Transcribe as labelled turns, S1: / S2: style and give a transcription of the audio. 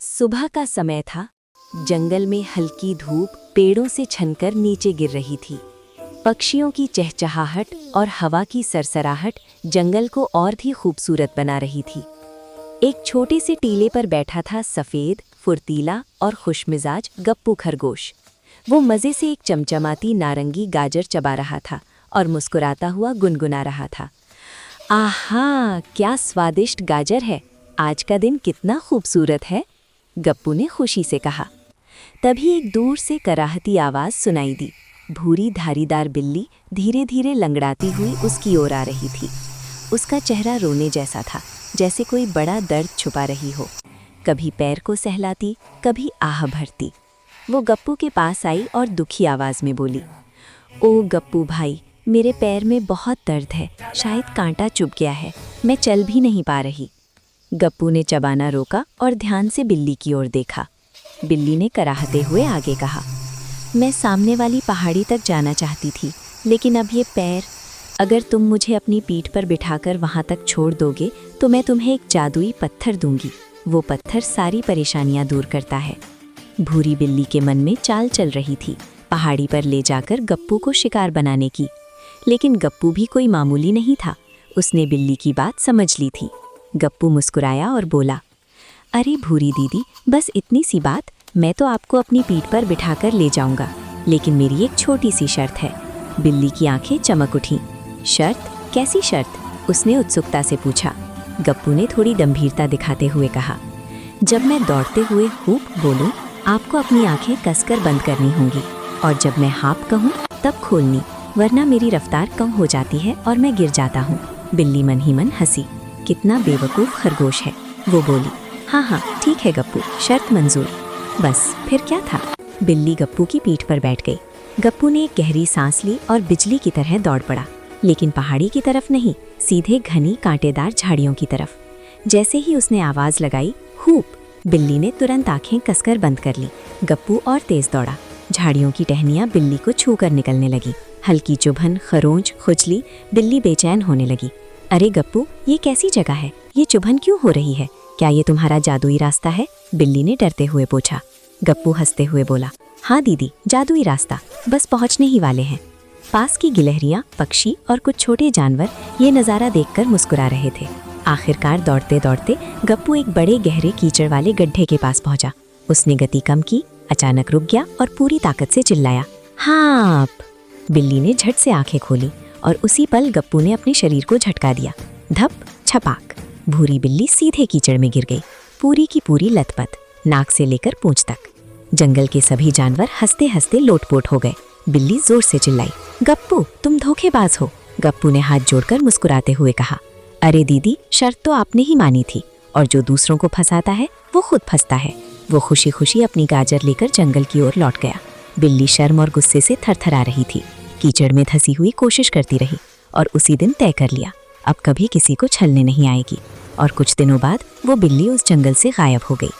S1: सुबह का समय था। जंगल में हल्की धूप पेड़ों से छनकर नीचे गिर रही थी। पक्षियों की चहचहाहट और हवा की सरसराहट जंगल को और भी खूबसूरत बना रही थी। एक छोटे से टीले पर बैठा था सफ़ेद, फुर्तीला और खुशमिजाज गप्पू खरगोश। वो मज़े से एक चमचमाती नारंगी गाजर चबा रहा था और मुस्कुराता हुआ गुनगुना रहा था। आहा, क्या स्वादिष्ट गाजर है! आज का दिन कितना खूबसूरत है, गप्पू ने खुशी से कहा। तभी एक दूर से कराहती आवाज़ सुनाई दी। भूरी धारीदार बिल्ली धीरे धीरे लंगड़ाती हुई उसकी ओर आ रही थी। उसका चेहरा रोने जैसा था, जैसे कोई बड़ा दर्द छुपा रही हो। कभी पैर को सहलाती, कभी आह भरती। वो गप्पू के पास आई और दुखी आवाज़ में बोली, ओ गप्पू भाई, मेरे पैर में बहुत दर्द है, शायद कांटा चुभ गया है, मैं चल भी नहीं पा रही। गप्पू ने चबाना रोका और ध्यान से बिल्ली की ओर देखा। बिल्ली ने कराहते हुए आगे कहा, मैं सामने वाली पहाड़ी तक जाना चाहती थी, लेकिन अब ये पैर, अगर तुम मुझे अपनी पीठ पर बिठाकर वहाँ तक छोड़ दोगे तो मैं तुम्हें एक जादुई पत्थर दूंगी। वो पत्थर सारी परेशानियाँ दूर करता है। भूरी बिल्ली के मन में चाल चल रही थी, पहाड़ी पर ले जाकर गप्पू को शिकार बनाने की। लेकिन गप्पू भी कोई मामूली नहीं था। उसने बिल्ली की बात समझ ली थी। गप्पू मुस्कुराया और बोला, अरे भूरी दीदी, बस इतनी सी बात, मैं तो आपको अपनी पीठ पर बिठाकर ले जाऊंगा, लेकिन मेरी एक छोटी सी शर्त है। बिल्ली की आंखें चमक उठीं। शर्त? कैसी शर्त? उसने उत्सुकता से पूछा। गप्पू ने थोड़ी गंभीरता दिखाते हुए कहा, जब मैं दौड़ते हुए हूप बोलूं, आपको अपनी आंखें कसकर बंद करनी होंगी, और जब मैं हाप कहूं तब खोलनी, वरना मेरी रफ्तार कम हो जाती है और मैं गिर जाता हूं। बिल्ली मन ही मन हंसी। कितना बेवकूफ़ खरगोश है, वो बोली। हाँ हाँ ठीक है गप्पू, शर्त मंजूर। बस फिर क्या था, बिल्ली गप्पू की पीठ पर बैठ गई। गप्पू ने एक गहरी सांस ली और बिजली की तरह दौड़ पड़ा, लेकिन पहाड़ी की तरफ नहीं, सीधे घनी कांटेदार झाड़ियों की तरफ। जैसे ही उसने आवाज़ लगाई, हूप, बिल्ली ने तुरंत आंखें कसकर बंद कर ली। गप्पू और तेज दौड़ा। झाड़ियों की टहनियाँ बिल्ली को छू कर निकलने लगी। हल्की चुभन, खरोंच, खुजली, बिल्ली बेचैन होने लगी। अरे गप्पू, ये कैसी जगह है? ये चुभन क्यों हो रही है? क्या ये तुम्हारा जादुई रास्ता है? बिल्ली ने डरते हुए पूछा। गप्पू हंसते हुए बोला, हाँ दीदी, जादुई रास्ता, बस पहुंचने ही वाले हैं। पास की गिलहरियां, पक्षी और कुछ छोटे जानवर ये नज़ारा देखकर मुस्कुरा रहे थे। आखिरकार दौड़ते दौड़ते गप्पू एक बड़े गहरे कीचड़ वाले गड्ढे के पास पहुंचा। उसने गति कम की, अचानक रुक गया और पूरी ताकत से चिल्लाया, हाँप। बिल्ली ने झट से आंखें खोली और उसी पल गप्पू ने अपने शरीर को झटका दिया। धप, छपाक, भूरी बिल्ली सीधे कीचड़ में गिर गई, पूरी की पूरी लथपथ, नाक से लेकर पूंछ तक। जंगल के सभी जानवर हंसते हंसते लोटपोट हो गए। बिल्ली जोर से चिल्लाई, गप्पू तुम धोखेबाज हो। गप्पू ने हाथ जोड़कर मुस्कुराते हुए कहा, अरे दीदी, शर्त तो आपने ही मानी थी, और जो दूसरों को फंसाता है वो खुद फंसता है। वो खुशी खुशी अपनी गाजर लेकर जंगल की ओर लौट गया। बिल्ली शर्म और गुस्से से थरथरा रही थी। कीचड़ में धंसी हुई कोशिश करती रही और उसी दिन तय कर लिया, अब कभी किसी को छलने नहीं आएगी। और कुछ दिनों बाद वो बिल्ली उस जंगल से गायब हो गई।